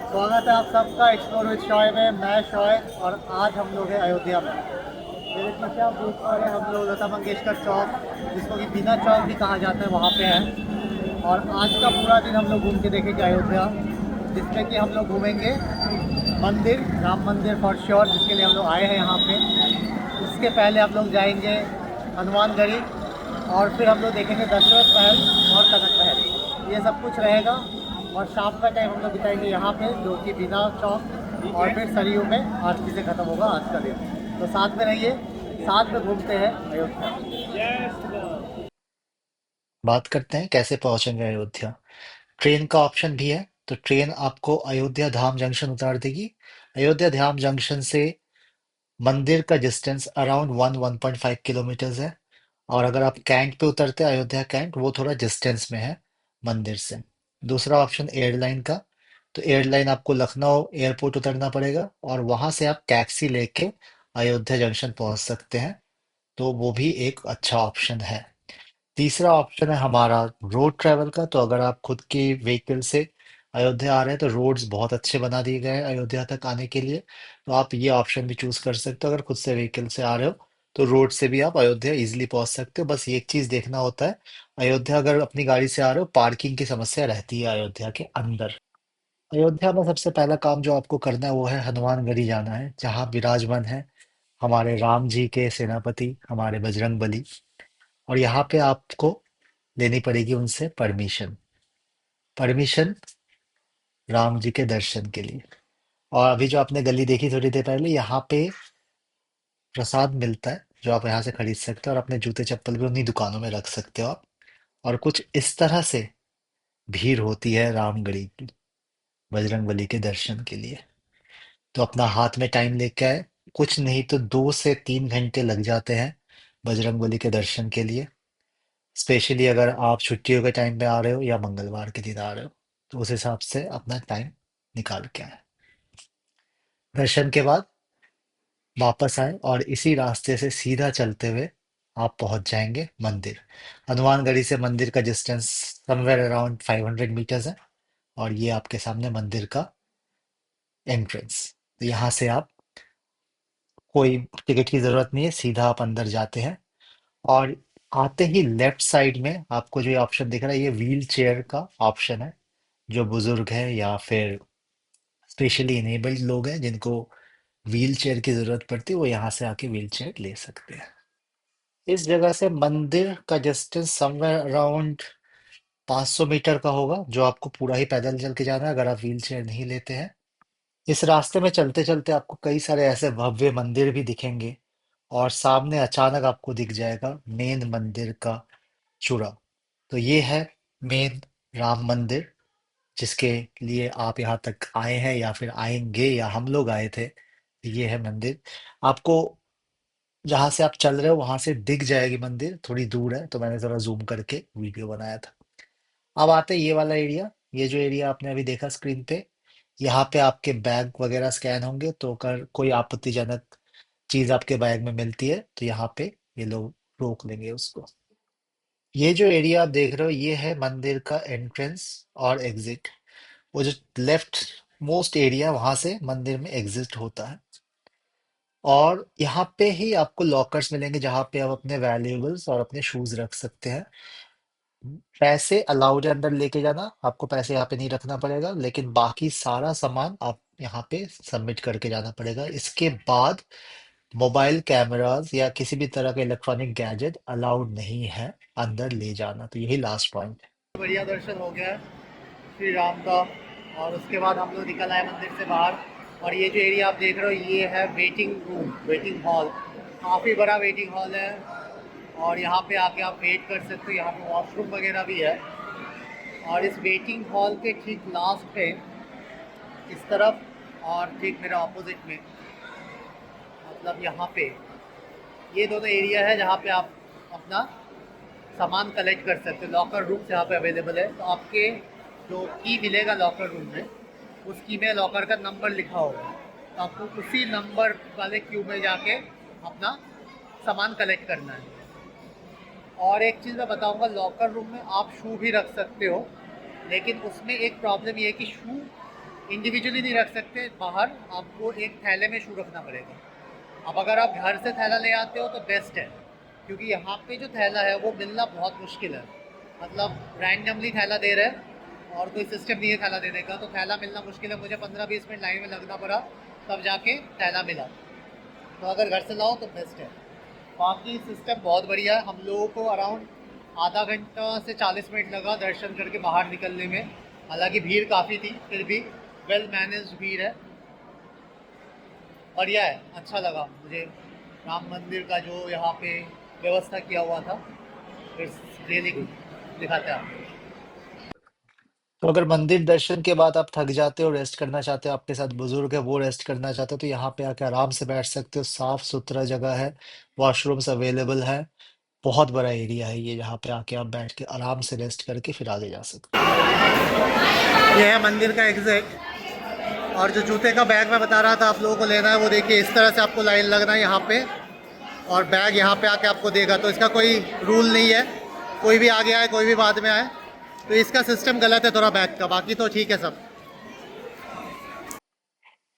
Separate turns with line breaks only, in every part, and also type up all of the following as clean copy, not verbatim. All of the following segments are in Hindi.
स्वागत है आप सबका एक्सप्लोर विद शॉय में। मैं शॉय और आज हम लोग हैं अयोध्या में। मेरे पीछे आप देख पा रहे हैं हम लोग लता मंगेशकर चौक, जिसको कि बिना चौक भी कहा जाता है, वहाँ पे हैं। और आज का पूरा दिन हम लोग घूम के देखेंगे अयोध्या, जिसमें कि हम लोग घूमेंगे मंदिर, राम मंदिर फॉर श्योर, जिसके लिए हम लोग आए हैं यहाँ पे। उसके पहले हम लोग जाएंगे हनुमानगढ़ी, और फिर हम लोग देखेंगे दशरथ महल और कनक महल, ये सब कुछ रहेगा। और शाम का टाइम हम लोग बिताएंगे यहाँ पे, जो कि बिना चौक, और फिर सरयू में आरती से ख़त्म होगा आज का दिन। तो साथ में रहिए, साथ में घूमते हैं अयोध्या।
बात करते हैं कैसे पहुंचेंगे अयोध्या। ट्रेन का ऑप्शन भी है, तो ट्रेन आपको अयोध्या धाम जंक्शन उतार देगी। अयोध्या धाम जंक्शन से मंदिर का डिस्टेंस अराउंड 1.5 किलोमीटर्स है। और अगर आप कैंट पे उतरते हैं, अयोध्या कैंट, वो थोड़ा डिस्टेंस में है मंदिर से। दूसरा ऑप्शन एयरलाइन का, तो एयरलाइन आपको लखनऊ एयरपोर्ट उतरना पड़ेगा और वहां से आप टैक्सी लेके अयोध्या जंक्शन पहुंच सकते हैं। तो वो भी एक अच्छा ऑप्शन है। तीसरा ऑप्शन है हमारा रोड ट्रैवल का। तो अगर आप खुद की व्हीकल से अयोध्या आ रहे हैं, तो रोड्स बहुत अच्छे बना दिए गए हैं अयोध्या तक आने के लिए। तो आप ये ऑप्शन भी चूज कर सकते हो। अगर खुद से व्हीकल से आ रहे हो तो रोड से भी आप अयोध्या इजीली पहुंच सकते हो। बस ये एक चीज देखना होता है, अयोध्या अगर अपनी गाड़ी से आ रहे हो, पार्किंग की समस्या रहती है अयोध्या के अंदर। अयोध्या में सबसे पहला काम जो आपको करना है वो है हनुमानगढ़ी जाना है, जहाँ विराजमान है हमारे राम जी के सेनापति, हमारे बजरंग बली। और यहाँ पे आपको लेनी पड़ेगी उनसे परमिशन। परमिशन राम जी के दर्शन के लिए। और अभी जो आपने गली देखी थोड़ी देर पहले, यहाँ पे प्रसाद मिलता है जो आप यहाँ से खरीद सकते हो, और अपने जूते चप्पल भी उन्हीं दुकानों में रख सकते हो आप। और कुछ इस तरह से भीड़ होती है रामगढ़ी की, बजरंग बली के दर्शन के लिए। तो अपना हाथ में टाइम लेके आए। कुछ नहीं तो 2 से 3 घंटे लग जाते हैं बजरंग बली के दर्शन के लिए। स्पेशली अगर आप छुट्टियों के टाइम पे आ रहे हो या मंगलवार के दिन आ रहे हो, तो उस हिसाब से अपना टाइम निकाल के आए। दर्शन के बाद वापस आए और इसी रास्ते से सीधा चलते हुए आप पहुंच जाएंगे मंदिर। हनुमानगढ़ी से मंदिर का डिस्टेंस समवेयर अराउंड 500 मीटर्स है। और ये आपके सामने मंदिर का एंट्रेंस। तो यहाँ से आप, कोई टिकट की जरूरत नहीं है, सीधा आप अंदर जाते हैं। और आते ही लेफ्ट साइड में आपको जो ये ऑप्शन दिख रहा है, ये व्हील चेयर का ऑप्शन है। जो बुजुर्ग है या फिर स्पेशली इनेबल्ड लोग हैं जिनको व्हील चेयर की जरूरत पड़ती है, वो यहाँ से आके व्हील चेयर ले सकते हैं। इस जगह से मंदिर का डिस्टेंस समवेयर अराउंड 500 मीटर का होगा, जो आपको पूरा ही पैदल चल के जाना है अगर आप व्हील चेयर नहीं लेते हैं। इस रास्ते में चलते चलते आपको कई सारे ऐसे भव्य मंदिर भी दिखेंगे। और सामने अचानक आपको दिख जाएगा मेन मंदिर का चूड़ा। तो ये है मेन राम मंदिर, जिसके लिए आप यहाँ तक आए हैं या फिर आएंगे, या हम लोग आए थे। ये है मंदिर। आपको जहां से आप चल रहे हो वहां से दिख जाएगी मंदिर, थोड़ी दूर है तो मैंने जरा जूम करके वीडियो बनाया था। अब आते हैं ये वाला एरिया। ये जो एरिया आपने अभी देखा स्क्रीन पे, यहाँ पे आपके बैग वगैरह स्कैन होंगे। तो अगर कोई आपत्तिजनक चीज आपके बैग में मिलती है तो यहाँ पे ये लोग रोक लेंगे उसको। ये जो एरिया आप देख रहे हो, ये है मंदिर का एंट्रेंस और एग्जिट। वो जो लेफ्ट मोस्ट एरिया, वहां से मंदिर में एग्जिट होता है। और यहाँ पे ही आपको लॉकर्स मिलेंगे जहाँ पे आप अपने वैल्यूएबल्स और अपने शूज रख सकते हैं। पैसे अलाउड है अंदर लेके जाना, आपको पैसे यहाँ पे नहीं रखना पड़ेगा, लेकिन बाकी सारा सामान आप यहाँ पे सबमिट करके जाना पड़ेगा। इसके बाद मोबाइल कैमरास या किसी भी तरह का इलेक्ट्रॉनिक गैजेट अलाउड नहीं है अंदर ले जाना। तो यही लास्ट पॉइंट है।
बढ़िया दर्शन हो गया श्री राम का। और उसके बाद हम लोग निकल आए मंदिर से बाहर। और ये जो एरिया आप देख रहे हो, ये है वेटिंग रूम, वेटिंग हॉल। काफ़ी बड़ा वेटिंग हॉल है। और यहाँ पे आके आप वेट कर सकते हो, यहाँ पे वॉशरूम वगैरह भी है। और इस वेटिंग हॉल के ठीक लास्ट पे, इस तरफ और ठीक मेरे ऑपोजिट में, मतलब यहाँ पे, ये दोनों एरिया है जहाँ पे आप अपना सामान कलेक्ट कर सकते हो। लॉकर रूम्स यहाँ पे अवेलेबल है। तो आपके जो की मिलेगा लॉकर रूम में, उस की में लॉकर का नंबर लिखा होगा। तो आपको उसी नंबर वाले क्यू में जाके अपना सामान कलेक्ट करना है। और एक चीज़ मैं बताऊंगा, लॉकर रूम में आप शू भी रख सकते हो, लेकिन उसमें एक प्रॉब्लम ये है कि शू इंडिविजुअली नहीं रख सकते बाहर, आपको एक थैले में शू रखना पड़ेगा। अब अगर आप घर से थैला ले आते हो तो बेस्ट है, क्योंकि यहाँ पे जो थैला है वो मिलना बहुत मुश्किल है। मतलब रैंडमली थैला दे रहे हैं और कोई सिस्टम नहीं है थैला देने का, तो थैला मिलना मुश्किल है। मुझे 15-20 मिनट लाइन में लगना पड़ा, तब जाके थैला मिला। तो अगर घर से लाओ तो बेस्ट है। बाकी सिस्टम बहुत बढ़िया है। हम लोगों को अराउंड आधा घंटा से 40 मिनट लगा दर्शन करके बाहर निकलने में। हालांकि भीड़ काफ़ी थी, फिर भी वेल मैनेज्ड भीड़ है। बढ़िया है, अच्छा लगा मुझे राम मंदिर का जो यहाँ पे व्यवस्था किया हुआ था। It's really good. दिखाते हैं आपको।
तो अगर मंदिर दर्शन के बाद आप थक जाते हो, रेस्ट करना चाहते हो, आपके साथ बुजुर्ग है वो रेस्ट करना चाहते हो, तो यहाँ पे आके आराम से बैठ सकते हो। साफ सुथरा जगह है, वॉशरूम्स अवेलेबल है, बहुत बड़ा एरिया है ये, जहाँ पे आके आप बैठ के आराम से रेस्ट करके फिर आगे जा सकते हो।
ये है मंदिर का एग्जैक्ट। और जो जूते का बैग मैं बता रहा था आप लोगों को लेना है, वो देखिए इस तरह से आपको लाइन लगना है यहाँ पे, और बैग यहाँ पे आके आपको देगा। तो इसका कोई रूल नहीं है, कोई भी आगे आए कोई भी बाद में आए। तो इसका सिस्टम गलत है थोड़ा बैग का, बाकी तो ठीक है सब।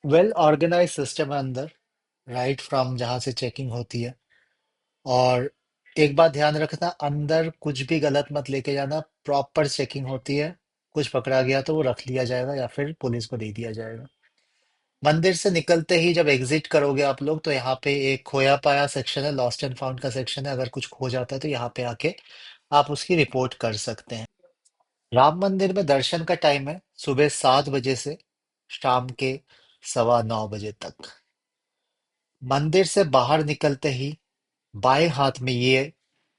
वेल ऑर्गेनाइज सिस्टम है अंदर, राइट फ्रॉम जहाँ से चेकिंग होती है। और एक बात ध्यान रखना, अंदर कुछ भी गलत मत लेके जाना, प्रॉपर चेकिंग होती है। कुछ पकड़ा गया तो वो रख लिया जाएगा या फिर पुलिस को दे दिया जाएगा। मंदिर से निकलते ही जब एग्जिट करोगे आप लोग, तो यहाँ पे एक खोया पाया सेक्शन है, लॉस्ट एंड फाउंड का सेक्शन है। अगर कुछ खो जाता है तो यहाँ पे आके आप उसकी रिपोर्ट कर सकते हैं। राम मंदिर में दर्शन का टाइम है सुबह 7 बजे से शाम के 9:15 बजे तक। मंदिर से बाहर निकलते ही बाएं हाथ में ये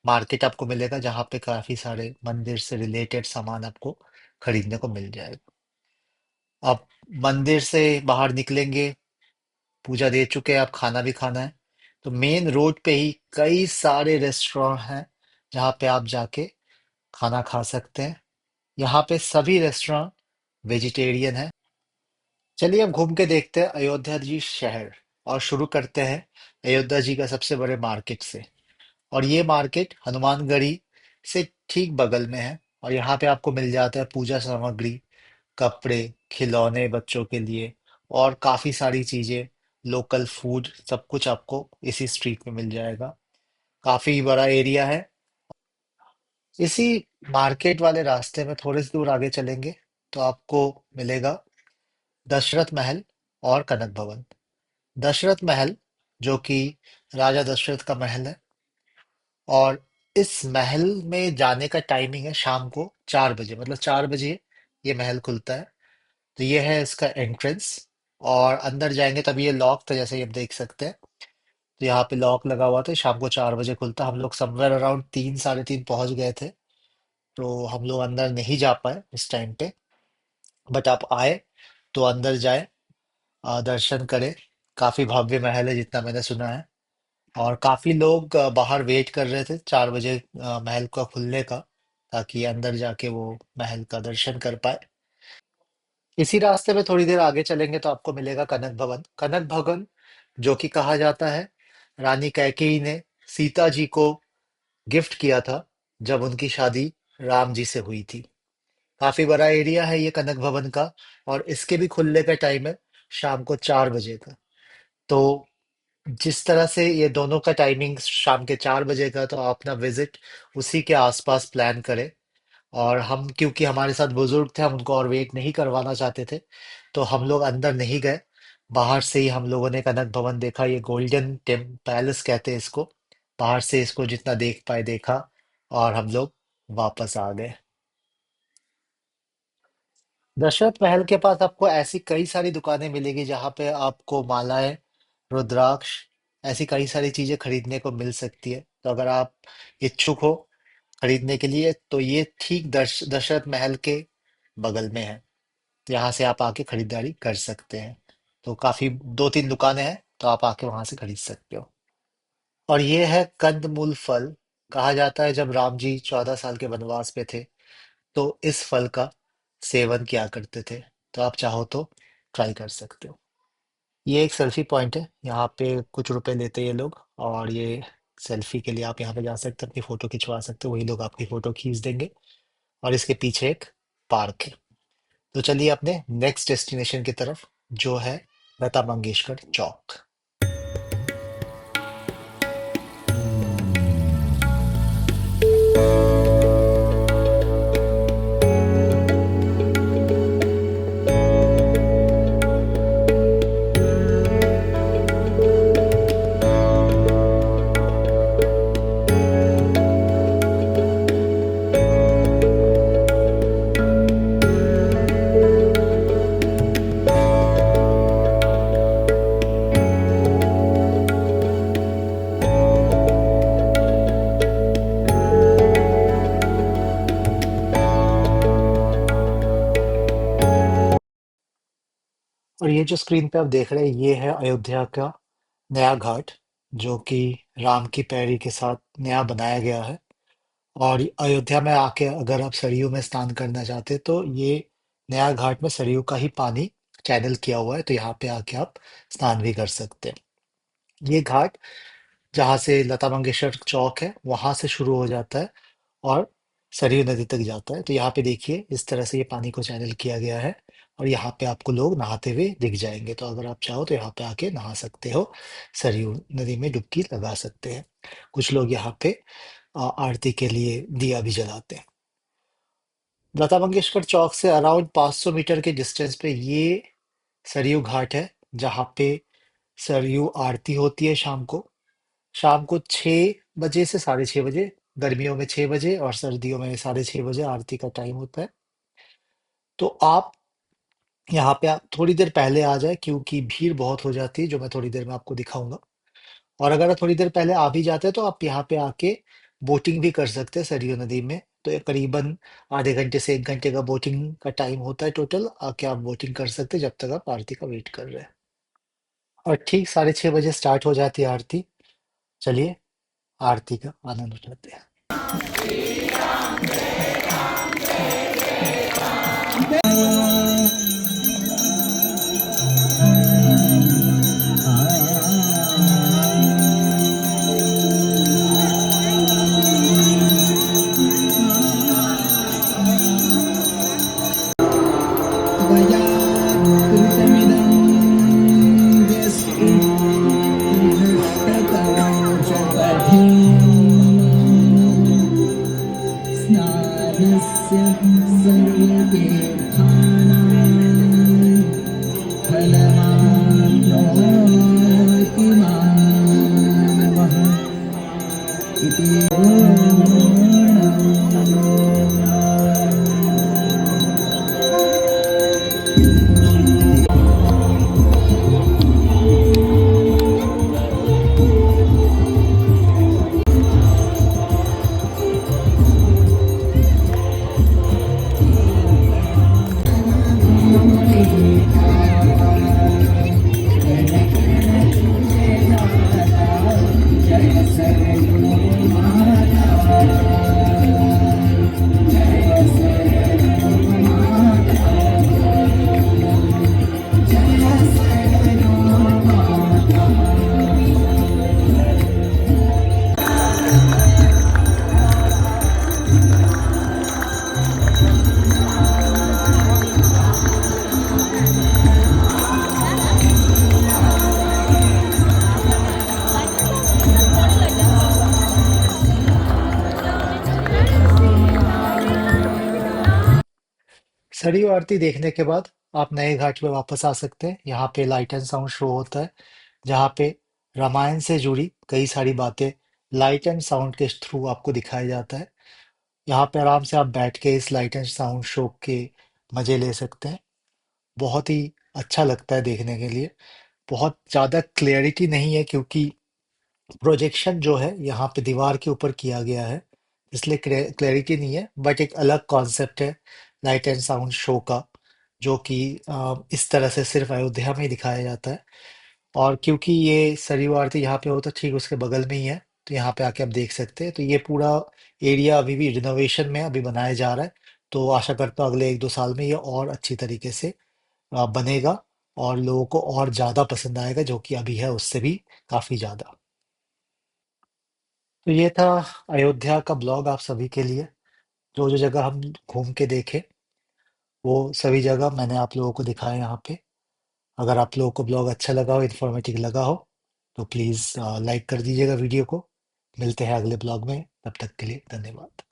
मार्केट आपको मिलेगा, जहाँ पे काफी सारे मंदिर से रिलेटेड सामान आपको खरीदने को मिल जाएगा। आप मंदिर से बाहर निकलेंगे, पूजा दे चुके हैं, आप खाना भी खाना है, तो मेन रोड पे ही कई सारे रेस्टोरेंट हैं जहाँ पे आप जाके खाना खा सकते हैं। यहाँ पे सभी रेस्टोरेंट वेजिटेरियन है। चलिए अब घूम के देखते हैं अयोध्या जी शहर, और शुरू करते हैं अयोध्या जी का सबसे बड़े मार्केट से। और ये मार्केट हनुमानगढ़ी से ठीक बगल में है, और यहाँ पे आपको मिल जाता है पूजा सामग्री, कपड़े, खिलौने बच्चों के लिए, और काफी सारी चीजें, लोकल फूड, सब कुछ आपको इसी स्ट्रीट में मिल जाएगा। काफी बड़ा एरिया है। इसी मार्केट वाले रास्ते में थोड़ी सी दूर आगे चलेंगे तो आपको मिलेगा दशरथ महल और कनक भवन। दशरथ महल, जो कि राजा दशरथ का महल है, और इस महल में जाने का टाइमिंग है शाम को 4 बजे, मतलब 4 बजे ये महल खुलता है। तो ये है इसका एंट्रेंस। और अंदर जाएंगे तब ये लॉक था, जैसे ये आप देख सकते हैं। तो यहाँ पे लॉक लगा हुआ था, शाम को 4 बजे खुलता। हम लोग समवेयर अराउंड 3 साढ़े 3 पहुंच गए थे, तो हम लोग अंदर नहीं जा पाए इस टाइम पे। बट आप आए तो अंदर जाए, दर्शन करें। काफी भव्य महल है जितना मैंने सुना है। और काफी लोग बाहर वेट कर रहे थे 4 बजे महल का खुलने का, ताकि अंदर जाके वो महल का दर्शन कर पाए। इसी रास्ते में थोड़ी देर आगे चलेंगे तो आपको मिलेगा कनक भवन। कनक भवन, जो कि कहा जाता है रानी कैकेयी ने सीता जी को गिफ्ट किया था जब उनकी शादी राम जी से हुई थी। काफी बड़ा एरिया है ये कनक भवन का, और इसके भी खुलने का टाइम है शाम को 4 बजे का। तो जिस तरह से ये दोनों का टाइमिंग शाम के 4 बजे का, तो आप अपना विजिट उसी के आसपास प्लान करें। और हम, क्योंकि हमारे साथ बुजुर्ग थे, हम उनको और वेट नहीं करवाना चाहते थे, तो हम लोग अंदर नहीं गए। बाहर से ही हम लोगों ने कनक भवन देखा। ये गोल्डन टेम पैलेस कहते हैं इसको। बाहर से इसको जितना देख पाए देखा, और हम लोग वापस आ गए। दशरथ महल के पास आपको ऐसी कई सारी दुकानें मिलेगी जहां पे आपको मालाएं, रुद्राक्ष, ऐसी कई सारी चीजें खरीदने को मिल सकती है। तो अगर आप इच्छुक हो खरीदने के लिए, तो ये ठीक दशरथ महल के बगल में है। तो यहाँ से आप आके खरीदारी कर सकते हैं। तो काफी 2-3 दुकानें हैं, तो आप आके वहां से खरीद सकते हो। और ये है कंदमूल फल। कहा जाता है जब राम जी 14 साल के वनवास पे थे, तो इस फल का सेवन किया करते थे। तो आप चाहो तो ट्राई कर सकते हो। ये एक सेल्फी पॉइंट है, यहाँ पे कुछ रुपए लेते हैं ये लोग, और ये सेल्फी के लिए आप यहाँ पे जा सकते हैं, अपनी फोटो खिंचवा सकते हो, वही लोग आपकी फोटो खींच देंगे। और इसके पीछे एक पार्क है। तो चलिए अपने नेक्स्ट डेस्टिनेशन की तरफ, जो है लता मंगेशकर चौक। और ये जो स्क्रीन पे आप देख रहे हैं, ये है अयोध्या का नया घाट, जो कि राम की पैड़ी के साथ नया बनाया गया है। और अयोध्या में आके अगर आप सरयू में स्नान करना चाहते हैं, तो ये नया घाट में सरयू का ही पानी चैनल किया हुआ है, तो यहाँ पे आके आप स्नान भी कर सकते हैं। ये घाट जहाँ से लता मंगेशकर चौक है वहां से शुरू हो जाता है और सरयू नदी तक जाता है। तो यहाँ पे देखिए इस तरह से ये पानी को चैनल किया गया है, और यहाँ पे आपको लोग नहाते हुए दिख जाएंगे। तो अगर आप चाहो तो यहाँ पे आके नहा सकते हो, सरयू नदी में डुबकी लगा सकते हैं। कुछ लोग यहाँ पे आरती के लिए दिया भी जलाते हैं। लता मंगेशकर चौक से अराउंड 500 मीटर के डिस्टेंस पे ये सरयू घाट है, जहाँ पे सरयू आरती होती है शाम को 6 बजे से 6:30 बजे। गर्मियों में 6 बजे और सर्दियों में 6:30 बजे आरती का टाइम होता है। तो आप यहाँ पे आप थोड़ी देर पहले आ जाए, क्योंकि भीड़ बहुत हो जाती है, जो मैं थोड़ी देर में आपको दिखाऊंगा। और अगर आप थोड़ी देर पहले आ भी जाते हैं, तो आप यहाँ पे आके बोटिंग भी कर सकते हैं सरयू नदी में। तो ये करीबन आधे घंटे से 1 घंटे का बोटिंग का टाइम होता है टोटल। आके आप बोटिंग कर सकते हैं जब तक आप आरती का वेट कर रहे हैं। और ठीक 6:30 बजे स्टार्ट हो जाती है आरती। चलिए आरती का आनंद उठाते हैं।
त्वया कृतमिदं यस्मिन् दृष्टतमं च कठिनं स्नानस्य सर्वतीर्थानां फलमाप्नोति मानवः इति
सरयू आरती देखने के बाद आप नए घाट पे वापस आ सकते हैं। यहाँ पे लाइट एंड साउंड शो होता है, जहाँ पे रामायण से जुड़ी कई सारी बातें लाइट एंड साउंड के थ्रू आपको दिखाया जाता है। यहाँ पे आराम से आप बैठ के इस लाइट एंड साउंड शो के मजे ले सकते हैं। बहुत ही अच्छा लगता है देखने के लिए। बहुत ज़्यादा क्लैरिटी नहीं है, क्योंकि प्रोजेक्शन जो है यहाँ पे दीवार के ऊपर किया गया है, इसलिए क्लैरिटी नहीं है। बट एक अलग कॉन्सेप्ट है लाइट एंड साउंड शो का, जो कि इस तरह से सिर्फ अयोध्या में ही दिखाया जाता है। और क्योंकि ये सरयू आरती यहाँ पे हो तो ठीक उसके बगल में ही है, तो यहाँ पे आके आप देख सकते हैं। तो ये पूरा एरिया अभी भी रिनोवेशन में अभी बनाया जा रहा है। तो आशा करता हूँ अगले 1-2 साल में ये और अच्छी तरीके से बनेगा, और लोगों को और ज्यादा पसंद आएगा, जो कि अभी है उससे भी काफी ज्यादा। तो ये था अयोध्या का ब्लॉग आप सभी के लिए। जो जो जगह हम घूम के देखे, वो सभी जगह मैंने आप लोगों को दिखाया यहाँ पे। अगर आप लोगों को ब्लॉग अच्छा लगा हो, इन्फॉर्मेटिव लगा हो, तो प्लीज़ लाइक कर दीजिएगा वीडियो को। मिलते हैं अगले ब्लॉग में, तब तक के लिए धन्यवाद।